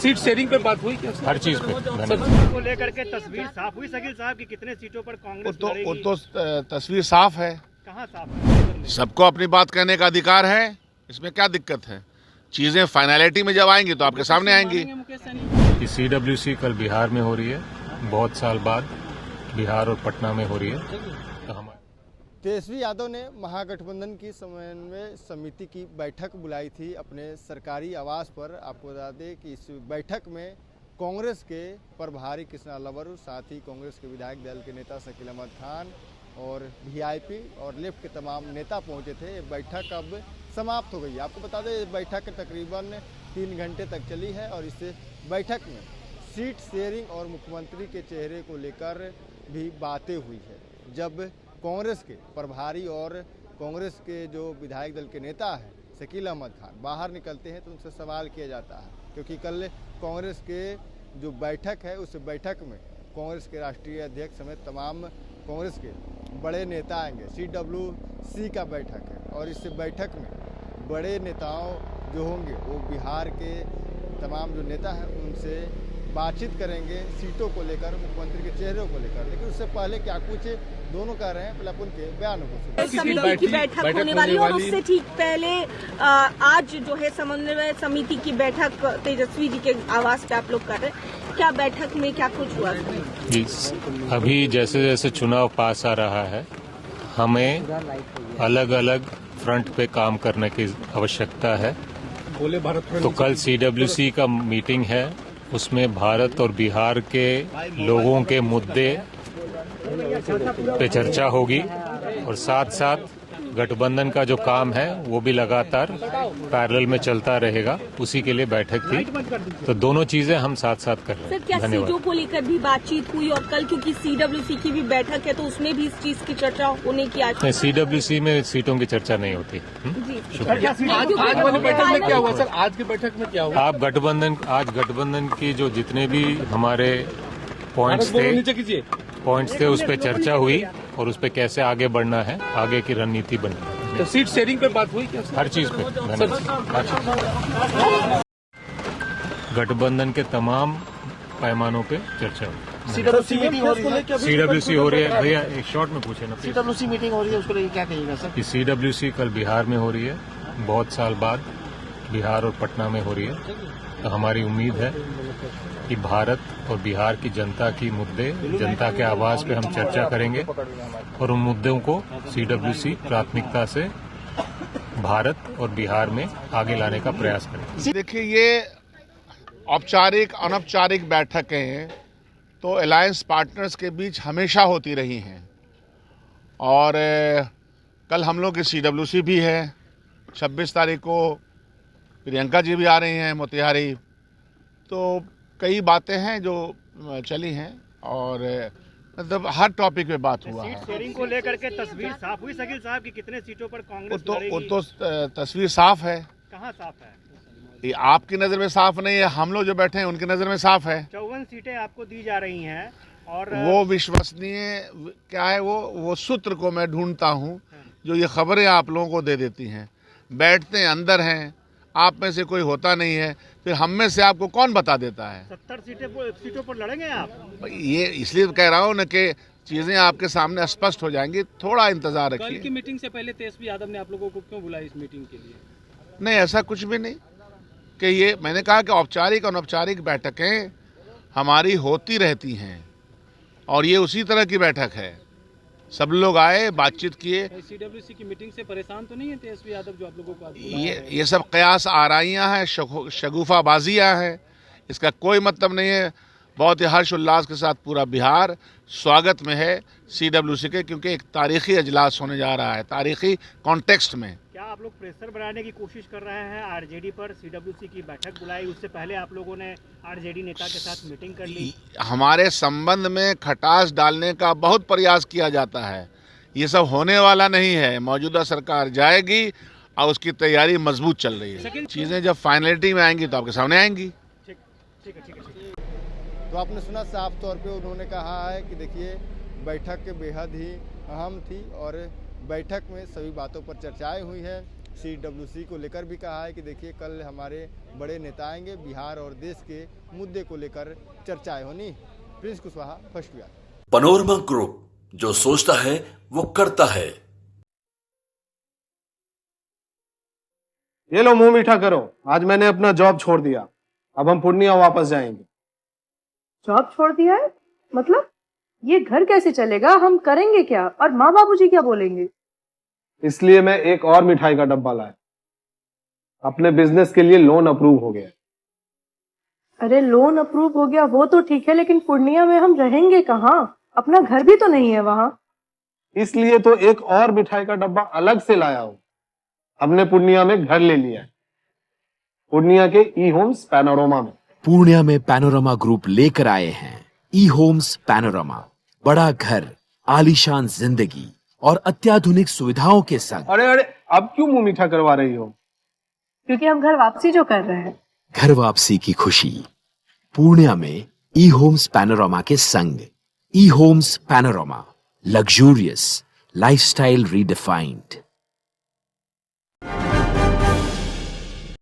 Seat sharing पे बात हुई क्या? हर चीज पे को लेकर के तस्वीर साफ हुई शकील साहब की कितने सीटों पर कांग्रेस लड़ेगी? तो तस्वीर साफ है। कहाँ साफ है? सबको अपनी बात कहने का अधिकार है, इसमें क्या दिक्कत है? चीजें फाइनलिटी में जब आएंगी तो आपके सामने आएंगी। CWC कल बिहार में हो रही है, बहुत साल बाद बिहार और पटना में हो रही है। तो हमारे तेजस्वी यादव ने महागठबंधन की समन्वय समिति की बैठक बुलाई थी अपने सरकारी आवास पर। आपको बता दें कि इस बैठक में कांग्रेस के प्रभारी कृष्णा लवर, साथ ही कांग्रेस के विधायक दल के नेता शकील अहमद खान और VIP और लेफ्ट के तमाम नेता पहुंचे थे। ये बैठक अब समाप्त हो गई। आपको बता दें, ये बैठक तकरीबन 3 घंटे तक चली है और इस बैठक में सीट शेयरिंग और मुख्यमंत्री के चेहरे को लेकर भी बातें हुई है। जब कांग्रेस के प्रभारी और कांग्रेस के जो विधायक दल के नेता हैं शकील अहमद खान बाहर निकलते हैं तो उनसे सवाल किया जाता है, क्योंकि कल कांग्रेस के जो बैठक है उस बैठक में कांग्रेस के राष्ट्रीय अध्यक्ष समेत तमाम कांग्रेस के बड़े नेता आएंगे। CWC का बैठक है और इस बैठक में बड़े नेताओं जो होंगे वो बिहार के तमाम जो नेता हैं उनसे बातचीत करेंगे सीटों को लेकर, मुख्यमंत्री के चेहरे को लेकर। लेकिन उससे पहले क्या कुछ दोनों कह रहे हैं, पहले अपन के बयानों को समिति की बैठक होने वाली है और उससे ठीक पहले आज जो है समन्वय समिति की बैठक तेजस्वी जी के आवास पे आप लोग कर रहे हैं। क्या बैठक में क्या कुछ हुआ? जी, अभी जैसे जैसे चुनाव पास आ रहा है, हमें अलग अलग फ्रंट पे काम करने की आवश्यकता है। तो कल CWC का मीटिंग है, उसमें भारत और बिहार के लोगों के मुद्दे पे चर्चा होगी और साथ साथ गठबंधन का जो काम है वो भी लगातार पैरेलल में चलता रहेगा। उसी के लिए बैठक थी, तो दोनों चीजें हम साथ साथ कर रहे हैं। सर, क्या सीटों को लेकर भी बातचीत हुई? और कल क्योंकि CWC की भी बैठक है तो उसमें भी इस चीज की चर्चा होने की आज नहीं, CWC में सीटों की चर्चा नहीं होती। आज वाली बैठक में क्या हुआ सर? आज की बैठक में क्या हुआ? आज गठबंधन की जो जितने भी हमारे पॉइंट्स थे उस पर चर्चा हुई और उस पर कैसे आगे बढ़ना है, आगे की रणनीति बनी। तो सीट शेयरिंग पे बात हुई क्या? हर चीज पे गठबंधन के तमाम पैमानों पे चर्चा हुई। CWC हो रही है भैया, एक शॉर्ट में पूछे ना। CWC मीटिंग हो रही है, उसको लेकर क्या कहिएगा सर? कि CWC कल बिहार में हो रही है, बहुत साल बाद बिहार और पटना में हो रही है। तो हमारी उम्मीद है कि भारत और बिहार की जनता की मुद्दे, जनता के आवाज पे हम चर्चा करेंगे और उन मुद्दों को CWC प्राथमिकता से भारत और बिहार में आगे लाने का प्रयास करेंगे। देखिए, ये औपचारिक अनौपचारिक बैठकें तो अलायंस पार्टनर्स के बीच हमेशा होती रही हैं और कल हम लोग की CWC भी है। 26 तारीख को प्रियंका जी भी आ रही हैं मोतिहारी। तो कई बातें हैं जो चली हैं और मतलब हर टॉपिक पे बात हुआ है। सीट शेयरिंग को लेकर के तस्वीर साफ हुई शकील साहब की कितने सीटों पर कांग्रेस लड़ेगी? तो तस्वीर साफ है। कहाँ साफ है? ये आपकी नज़र में साफ नहीं है, हम लोग जो बैठे हैं उनकी नज़र में साफ है। 54 सीटें आपको दी जा रही हैं और वो विश्वसनीय क्या है, वो सूत्र को मैं ढूंढता हूँ जो ये खबरें आप लोगों को दे देती हैं। बैठते हैं अंदर हैं, आप में से कोई होता नहीं है, फिर हम में से आपको कौन बता देता है? 70 सीटों पर लड़ेंगे आप? ये इसलिए कह रहा हूँ ना कि चीजें आपके सामने स्पष्ट हो जाएंगी, थोड़ा इंतजार रखिए। कल की मीटिंग से पहले तेजस्वी यादव ने आप लोगों को क्यों बुलाया इस मीटिंग के लिए? नहीं, ऐसा कुछ भी नहीं कि ये मैंने कहा कि औपचारिक और अनौपचारिक बैठकें हमारी होती रहती हैं और ये उसी तरह की बैठक है। सब लोग आए, बातचीत किए। CWC की मीटिंग से परेशान तो नहीं है तेजस्वी यादव जो आप लोगों को? ये सब कयास आराइयाँ हैं, शगुफाबाजियाँ हैं, इसका कोई मतलब नहीं है। बहुत ही हर्ष उल्लास के साथ पूरा बिहार स्वागत में है CWC के, क्योंकि एक तारीखी अजलास होने जा रहा है, तारीखी कॉन्टेक्स्ट में। क्या आप लोग प्रेशर बनाने की कोशिश कर रहे हैं RJD पर? CWC की बैठक बुलाई, उससे पहले आप लोगों ने RJD नेता के साथ मीटिंग कर ली। हमारे संबंध में खटास डालने का बहुत प्रयास किया जाता है, ये सब होने वाला नहीं है। मौजूदा सरकार जाएगी और उसकी तैयारी मजबूत चल रही है। चीज़ें जब फाइनलिटी में आएंगी तो आपके सामने आएंगी। ठीक है। तो आपने सुना, साफ तौर पे उन्होंने कहा है कि देखिए बैठक बेहद ही अहम थी और बैठक में सभी बातों पर चर्चाएं हुई है। CWC को लेकर भी कहा है कि देखिए कल हमारे बड़े नेता आएंगे, बिहार और देश के मुद्दे को लेकर चर्चाएं होनी। Prince Kushwaha, first Bihar. Panorama group, जो सोचता है वो करता है। ये लो मुंह मीठा करो, आज मैंने अपना जॉब छोड़ दिया, अब हम पूर्णिया वापस जाएंगे। जॉब छोड़ दिया है? मतलब ये घर कैसे चलेगा, हम करेंगे क्या, और माँ बाबूजी क्या बोलेंगे? इसलिए मैं एक और मिठाई का डब्बा लाया, अपने बिजनेस के लिए लोन अप्रूव हो गया। अरे लोन अप्रूव हो गया वो तो ठीक है, लेकिन पूर्णिया में हम रहेंगे कहाँ? अपना घर भी तो नहीं है वहाँ। इसलिए तो एक और मिठाई का डब्बा अलग से लाया हूँ। हमने पूर्णिया में घर ले लिया है, पूर्णिया के ई-होम्स पैनोरमा में। पूर्णिया में पैनोरमा ग्रुप लेकर आए हैं ई-होम्स पैनोरमा, बड़ा घर, आलीशान जिंदगी और अत्याधुनिक सुविधाओं के संग। अरे अब क्यों मुंह मीठा करवा रही हो? क्योंकि हम घर वापसी जो कर रहे हैं। घर वापसी की खुशी पूर्णिया में ई-होम्स पैनोरमा के संग। ई-होम्स पैनोरमा, लग्जूरियस लाइफस्टाइल रीडिफाइंड।